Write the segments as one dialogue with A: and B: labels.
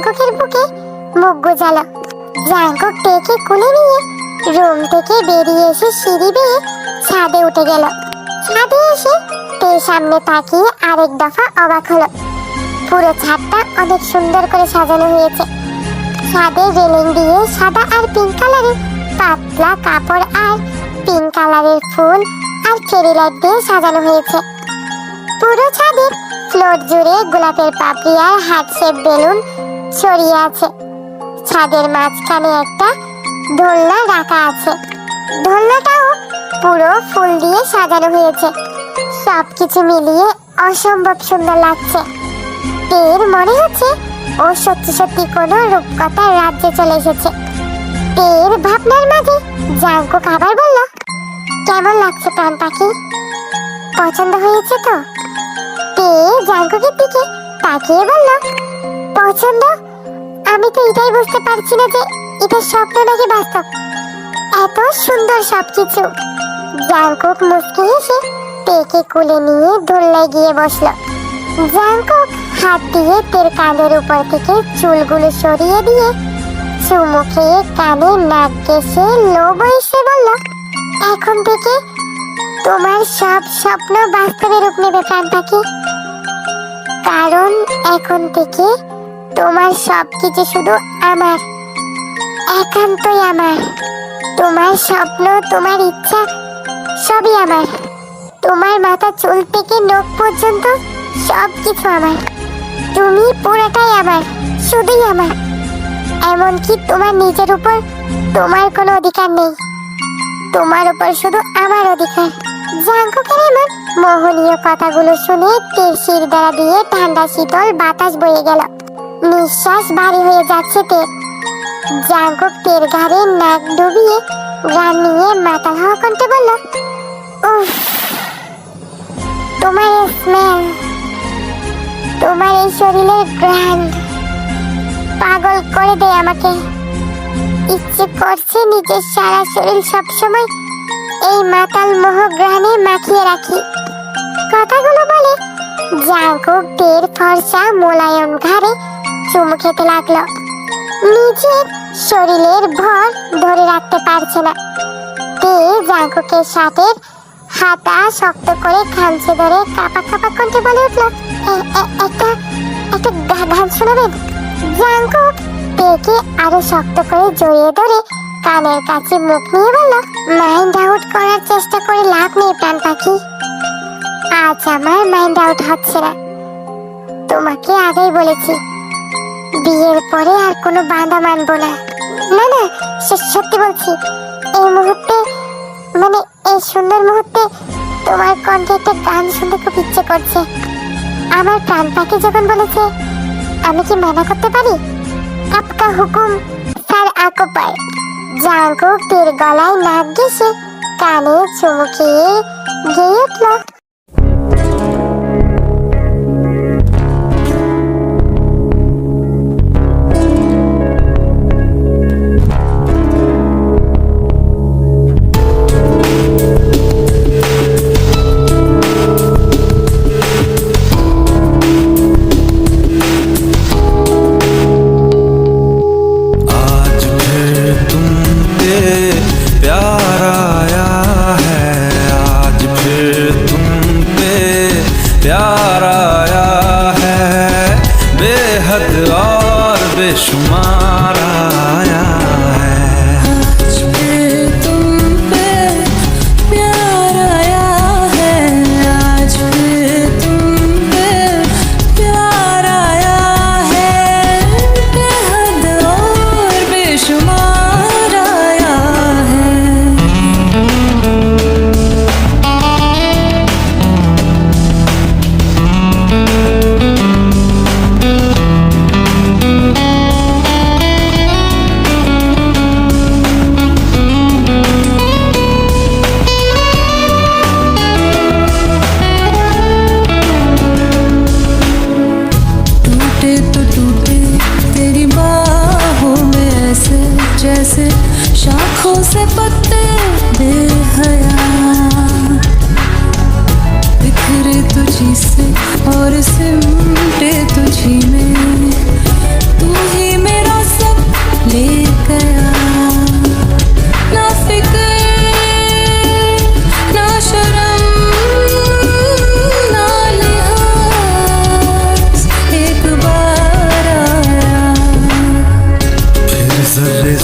A: জাঙ্কুকের বুকে মুখ গোজালো। জাঙ্কুক টেকে কোলে নিয়ে রুম থেকে বেরিয়ে এসে সিঁড়ি বেয়ে ছাদে উঠে গেল। ছাদে এসে তের সামনে তাকিয়ে আরেক দফা অবাক হলো। পুরো ছাদটা অনেক সুন্দর করে সাজানো হয়েছে। ছাদে রেলিং দিয়ে সাদা আর পিঙ্ক কালারের পাতলা কাপড় আর পিঙ্ক কালারের ফুল আর ফেরি লাইট দিয়ে সাজানো হয়েছে। পুরো ছাদের ফ্লোর জুড়ে গোলাপের পাপড়ি আর হার্ট শেপ বেলুন ছড়িয়ে আছে। ছাদের মাঝখানে একটা দোলনা রাখা আছে। দোলনাটাও পুরো ফুল দিয়ে সাজানো হয়েছে। সবকিছু মিলিয়ে অসম্ভব সুন্দর লাগছে। এর মনে হচ্ছে ও সত্যি সত্যি কোনো রূপকথার রাজ্যে চলে এসেছে। এর ভাবনার মাঝে জাঙ্কুক আবার বলল, কেমন লাগছে প্রাণ পাখি? পছন্দ হয়েছে তো? তে জাঙ্কুকের দিকে তাকিয়ে বলল, পছন্দ? আমি তো এটাই বুঝতে পারছি না যে এটা স্বপ্ন নাকি বাস্তব। এত সুন্দর সবকিছু। জাঙ্কুক মুচকি হেসে তেকে কোলে নিয়ে দোলনায় গিয়ে বসলো। জাঙ্কুক হাত দিয়ে তের কাঁধের উপর থেকে চুলগুলো সরিয়ে দিয়ে চুমু খেয়ে কানে নাক ঘেঁষে লো বয়সে বলল, এখন থেকে তোমার সব স্বপ্ন বাস্তবে রূপ নেবে প্রাণ পাখি। কারণ এখন থেকে তোমার সবকিছু শুধু আমার, একান্তই আমার। তোমার স্বপ্ন, তোমার ইচ্ছা সবই আমার। তোমার মাথা চুল থেকে নখ পর্যন্ত সবকিছু আমার। তুমি পুরোটাই আমার, শুধুই আমার। এমনকি তোমার নিজের উপর তোমার কোনো অধিকার নেই। তোমার উপর শুধু আমার অধিকার। জাঙ্কুকের এমন মোহনীয় কথাগুলো শুনে তের শির দ্বারা দিয়ে ঠান্ডা শীতল বাতাস বয়ে গেল। নিঃশ্বাস ভারী হয়ে যাচ্ছে তের। জাঙ্কুক তের ঘাড়ে নাক ডুবিয়ে গান নিয়ে মাতাল হওয়া কণ্ঠে বলল, উফ, তোমার স্মেল, তোমার এই শরীরের ঘ্রাণ পাগল করে দেয় আমাকে। ইচ্ছে করছে নিজের সারা শরীর সবসময় এই মাতাল মোহ ঘ্রাণে মাখিয়ে রাখি। কথাগুলো বলে জাঙ্কুক তের ফর্সা মোলায়ম ঘাড়ে চুমু খেতে লাগলো। নিজের শরীরের ভর ধরে রাখতে পারছে না। তে জাঙ্কুকের শার্টের হাতা শক্ত করে খামচে ধরে কাপা কাপা কণ্ঠে বলে উঠল, একটা গান শোনাবেন? জাঙ্কুক তেকে আরো শক্ত করে জড়িয়ে ধরে কানের কাছে মুখ নিয়ে বলল, মাইন্ড আউট করার চেষ্টা করে লাভ নেই প্রাণ পাখি। আজ আমার মাইন্ড আউট হচ্ছে না। তোমাকে আগেই বলেছি, বিয়ের পরে আর কোনো বাঁধা মানবো না। না না, সত্যি বলছি। এই মুহূর্তে, মানে এই সুন্দর মুহূর্তে তোমার কণ্ঠে একটা গান শুনতে খুব ইচ্ছে করছে। আমার প্রাণ পাখি যখন বলেছে, আমি কি মানা করতে পারি? আপকা হুকুম স্যার আকো পায়। জাঙ্কুক তের গলায় নাক ঘেঁষে কানে চুমু খেয়ে গেয়ে উঠল,
B: प्यार आया है बेहद और बेशुमार आया है।
C: आज फिर तुम पे प्यार आया है, आज फिर तुम पे प्यार आया है, बेहद और बेशुमार आया है। जैसे शाखों से पत्ते बेहया बिखरे तुझी से और सिमटे तुझी में, तू ही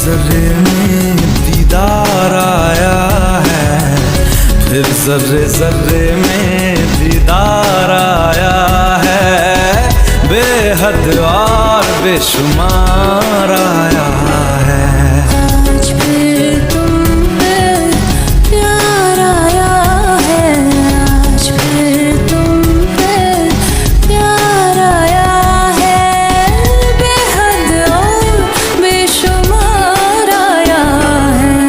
B: जर्रे में दीदार आया है, फिर जर्रे जर्रे में दीदार आया है, बेहद और बेशुमार आया है।
C: आज फिर तुम पे प्यार आया है, आज फिर तुम पे प्यार आया है, बेहद और बेशुमार आया है।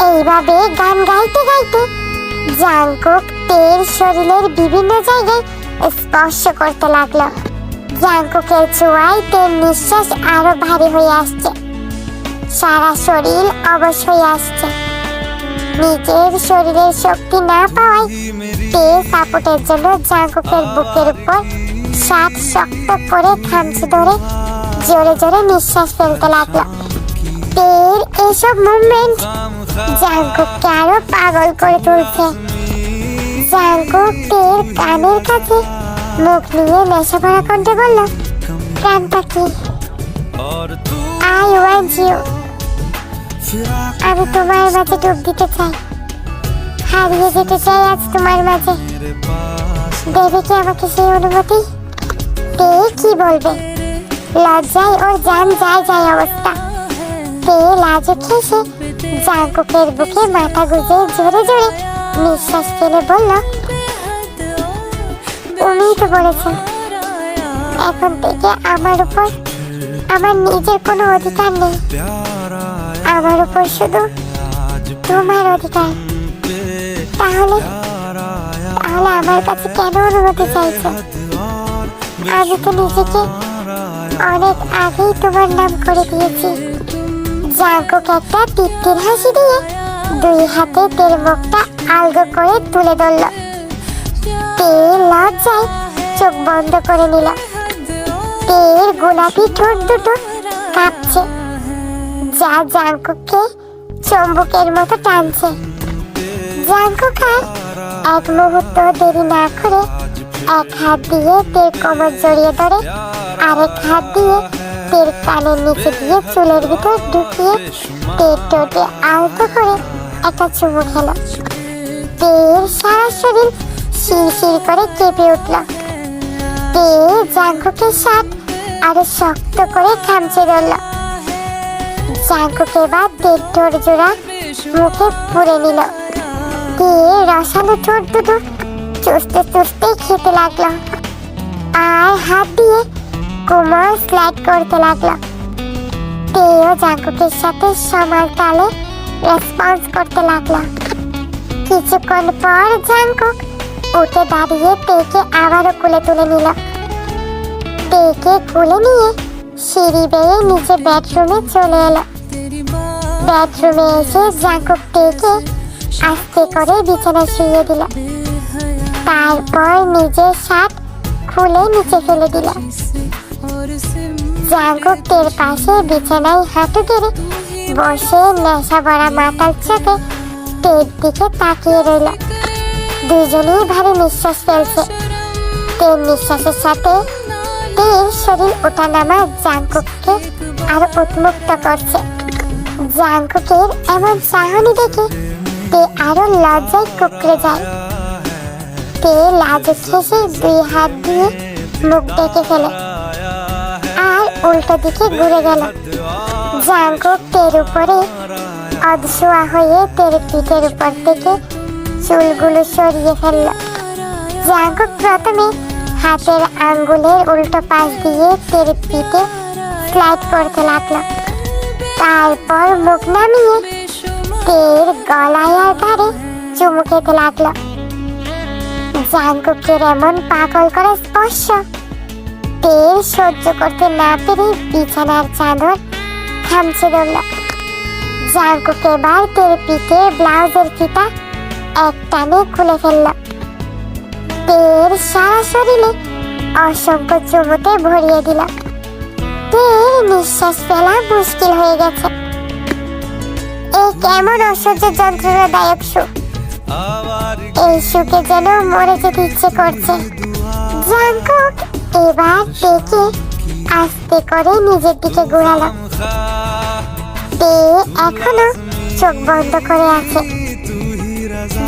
A: এইভাবে গান গাইতে গাইতে জাংকুক তের শরীরের বিভিন্ন জায়গায় স্পর্শ করতে লাগলো। জাংকুকের ছোঁয়ায় তের নিঃশ্বাস আরো ভারী হয়ে আসছে, সারা শরীর অবশ হয়ে আসছে। নিজের শরীরের শক্তি না পাওয়ায় তে সাপোর্টের জন্য জাংকুকের বুকের উপর সাত শক্ত করে খামচে ধরে জোরে জোরে নিঃশ্বাস ফেলতে লাগলো। তের এসব মুভমেন্ট জাংকুককে আরো পাগল করে তুলছে। জাংকুক তের কানের কাছে মুখ নিয়ে নেশা ভরা কণ্ঠে বলল, প্রাণ পাখি,
B: और तू
A: আই ওয়ান্ট ইউ। আমি তোমার মাঝে ডুব দিতে চাই, হারিয়ে যেতে চাই আজ তোমার মাঝে।
B: मेरे पास
A: দেবে কি আমাকে সেই অনুমতি? তে কি বলবে? লজ্জায় ওর জান যায় যায় অবস্থা। তে লাজে খেসে জাংকুকের বুকে মাথা গুজে জোরে জোরে নিঃশ্বাস ফেলে বলল, উনিই তো বলেছেন এখন থেকে আমার উপর আমার নিজের কোনো অধিকার নেই,
B: प्यार आया
A: আমার উপর শুধু
B: आज
A: তোমার অধিকার।
B: पे
A: তাহলে
B: प्यार आया
A: তাহলে আমার কাছে কেন অনুমতি চাইছো?
B: और
A: আমি তো নিজেকে
B: बेशुमार आया
A: অনেক আগেই তোমার নাম করে দিয়েছি। জাংকুক একটা তৃপ্তির হাসি দিয়ে দুই হাতে তের মুখটা আলগো করে তুলে ধরল। তে লজ্জায় চোখ বন্ধ করে নিল। তের গোলাপি ঠোঁট দুটো কাঁপছে, যা জাংকুককে চুম্বকের মতো টানছে। জাংকুক আর এক মুহূর্ত দেরি না করে এক হাত দিয়ে তের কোমর জড়িয়ে ধরে আরেক হাত দিয়ে তের কানের নিচে দিয়ে চুলের ভিতর ঢুকিয়ে তের ঠোঁটে আলতো করে একটা চুমু খেল। তের সারা শরীর শিরশির করে কেঁপে উঠল। তে জাংকুকের সাথ আরো শক্ত করে খামচে ধরল। জাংকুক এবার তের ঠোঁট জোড়া মুখে পুরে নিল। তে রসালো ঠোঁট দুটো চুষতে চুষতে খেতে লাগলো আর হাত দিয়ে কোমর স্লাইড করতে লাগলো। তেও জাংকুকের সাথে সমান তালে রেসপন্স করতে লাগলো। কিছুক্ষণ পর জাংকুক উঠে দাঁড়িয়ে তেকে আবারও কোলে তুলে নিল। তেকে কোলে নিয়ে সিঁড়ি বেয়ে নিচে বেডরুমে চলে এলো। বেডরুমে এসে জাংকুক তেকে আস্তে করে বিছানায় শুইয়ে দিল। তারপর নিজের শার্ট খুলে নিচে ফেলে দিল। জাংকুক তের পাশে বিছানায় হাঁটু গেড়ে বসে নেশা ভরা মাতাল চোখে তের দিকে তাকিয়ে রইল। দুজনেই ভারী নিঃশ্বাস ফেলছে। তের নিঃশ্বাসের সাথে তের শরীর ওঠানামা জাংকুককে আরো উন্মুক্ত করছে। জাংকুকের এমন চাহনি দেখে তে আরো লজ্জায় কুঁকড়ে যায়। তে লাজে খেসে দুই হাত দিয়ে মুখ ডেকে ফেলে আর উল্টো দিকে ঘুরে গেল। জাংকুক তের উপরে অদশোয়া হয়ে তের পিঠের উপর থেকে চুলগুলো সরিয়ে ফেলল। জাংকুক প্রথমে হাতের আঙ্গুলের উল্টো পাশ দিয়ে তের পিঠে স্লাইড করতে লাগলো। তারপর মুখ নামিয়ে তের গলায় আর ধারে চুমু খেতে লাগলো। জাংকুকের এমন পাগল করা স্পর্শ তের সহ্য করতে না পেরে বিছানার চাদর খামচে ধরল। জাংকুক এবার তের পিঠে ব্লাউজের ফিতা এক টানে খুলে ফেলল। তের সারা শরীরে অসংখ্য চুমুতে ভরিয়ে দিল। তের নিঃশ্বাস ফেলা মুশকিল হয়ে গেছে। এই কেমন অসহ্য যন্ত্রণাদায়ক সুখ!
B: आवाज
A: এই সুখে যেন মরে যেতে ইচ্ছে করছে। জাঙ্কুক এবার দেখে আস্তে করে নিজের দিকে ঘোরালো। তে এখনো চোখ বন্ধ করে আছে।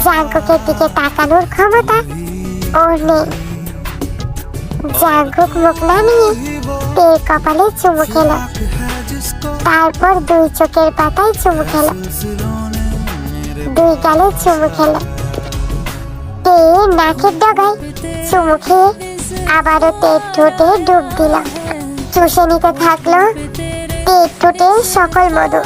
A: জাঙ্কুকের দিকে তাকানোর ক্ষমতা ওর নেই। জাঙ্কুক মুখ নামিয়ে তের কপালে চুমু খেলো, তারপর দুই চোখের পাতায় চুমু খেলো, দুই গালে চুমু খেলো। তে নাকের ডগায় চুমু খেয়ে আবারও তের ঠোঁটে ডুব দিল। চুষে নিতে থাকলো তের ঠোঁটে সকল মধু।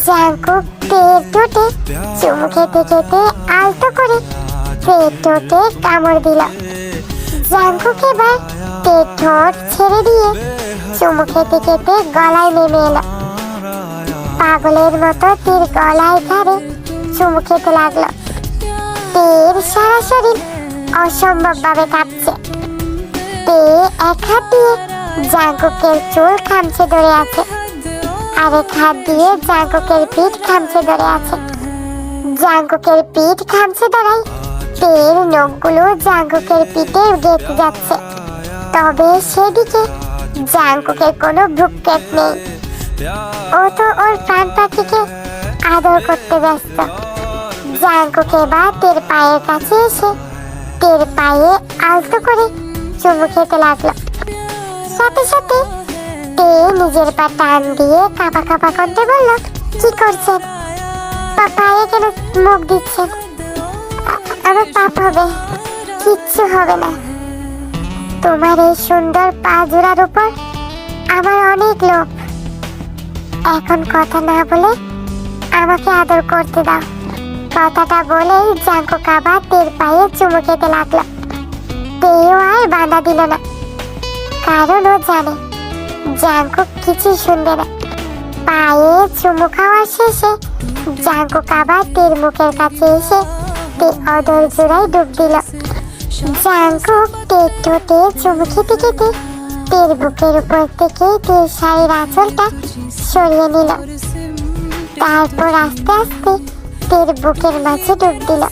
A: জাঙ্কুক তের ঠোঁটে চুমু খেতে খেতে আলতো করে তের ঠোঁটে কামড় দিল। জাঙ্কুক এবার তের ঠোঁট ছেড়ে দিয়ে চুমু খেতে খেতে গলায় নেমে এলো। পাগলের মতো তের গলায় ধারে চুমু খেতে লাগলো। তের সারা শরীর অসম্ভব ভাবে কাঁপছে। তে এক হাত দিয়ে জাঙ্কুকের চুল খামচে ধরে আছে, আরেক হাত দিয়ে জাঙ্কুকের পিঠ খামচে ধরে আছে। জাঙ্কুকের পিঠ খামচে ধরাই তের নখগুলো জাঙ্কুকের পিঠে গেঁথে যাচ্ছে, তবে সেদিকে জাঙ্কুকের কোনো ভ্রুক্ষেপ নেই। ও তো ওর প্রাণ পাখিকে আদর করতে ব্যস্ত। জাঙ্কুক এবার তের পায়ের কাছে এসে তের পায়ে আলতো করে চুমু খেতে লাগলো। সাথে সাথে তে নিজের পা টান দিয়ে কাঁপা কাঁপা করতে বলল, কি করছেন? পায়ে কেন মুখ দিচ্ছেন? আমার পাপ হবে। কিচ্ছু হবে না। তোমার এই সুন্দর পা জোড়ার উপর আমার অনেক লোভ। এখন কথা না বলে আমাকে আদর করতে দাও। কথাটা বলেই জাঙ্কুক আবার তের পায়ে চুমু খেতে লাগলো। তেও আর বাধা দিল না, কারণ ও জানে জাঙ্কুক কিছুই শুনবে না। পায়ে চুমু খাওয়া শেষে জাঙ্কুক আবার তের মুখের কাছে এসে তে অদর জোড়ায় ডুব দিল। জাঙ্কুক তের ঠোঁটে চুমু খেতে খেতে তের বুকের উপর থেকে তের শাড়ির আঁচলটা সরিয়ে নিল, তারপর আস্তে আস্তে তের বুকের মাঝে ডুব দিল।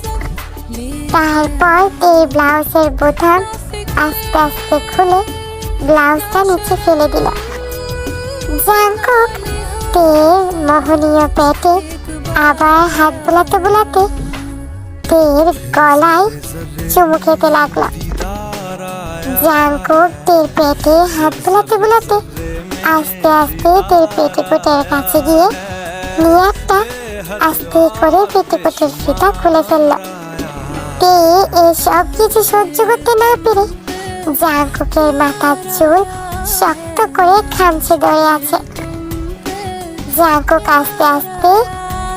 A: তারপর তের ব্লাউজের বোতাম আস্তে আস্তে খুলে ব্লাউজটা নিচে ফেলে দিল। জাঙ্কুক তের মোহনীয় পেটে আবার হাত বুলাতে বুলাতে তের গলায় চুমু খেতে লাগলো। জাঙ্কুক তের পেটে হাত বুলাতে বুলাতে আস্তে আস্তে তের পেটিকোটের কাছে গিয়ে নিয়ে একটা আস্তে করে পেটিকোটের ফিতা খুলে ফেলল। তে এসব কিছু সহ্য করতে না পেরে জাঙ্কুকের মাথার চুল শক্ত করে খামচে ধরে আছে। জাঙ্কুক আস্তে আস্তে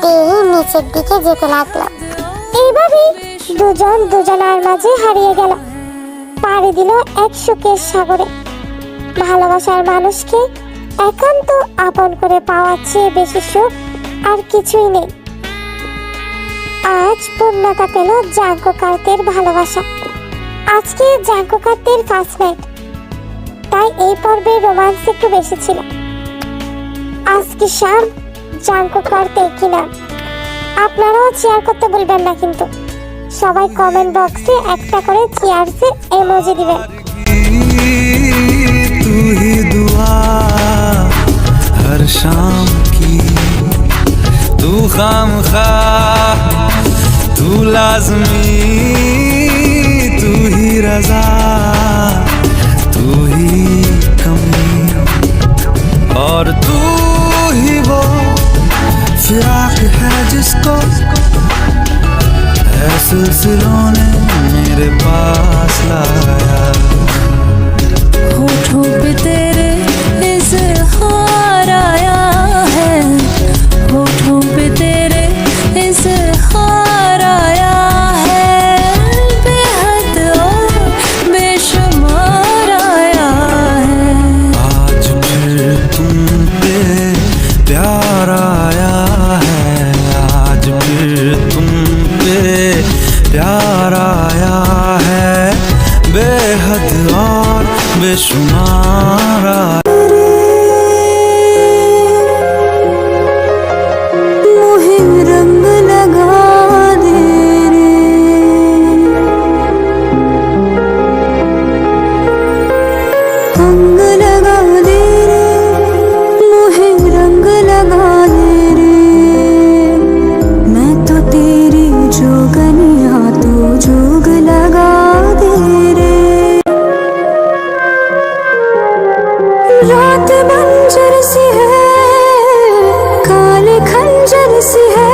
A: তেই নিচের দিকে যেতে লাগলো। এইভাবে দুজন দুজনার মাঝে হারিয়ে গেল, পাড়ি দিল এক সুখের সাগরে। ভালোবাসার মানুষকে একান্ত আপন করে পাওয়ার চেয়ে বেশি সুখ আর কিছুই নেই। আজ পূর্ণতা পেল জাঙ্কুক আর তের ভালোবাসা। আজকে জাঙ্কুক আর তের ফার্স্ট নাইট, তাই এই পর্বে রোমান্স একটু বেশি ছিল। আজকে শাম জাঙ্কুক আর তে কিনা আপনারাও চেয়ার করতে ভুলবেন না, কিন্তু সবাই কমেন্ট বক্সে একটা করে চেয়ারসের ইমোজি দিবেন।
B: तू ही दुआ हर शाम की, तू खामखा तू लाज़मी, तू ही रज़ा तू ही कमी, और तू ही वो फिराक है जिसको है सिलसिलों ने मेरे पास लाया।
C: होठों पे तेरे इज़हार आया है, होठों पे तेरे इज़हार आया है, बेहद और बेशुमार आया है।
B: आज फिर तुम पे प्यार आया है, आज फिर तुम पे प्यार आया है, बेहद और बेशुमार आया।
C: सी है, काले खंजर सी है,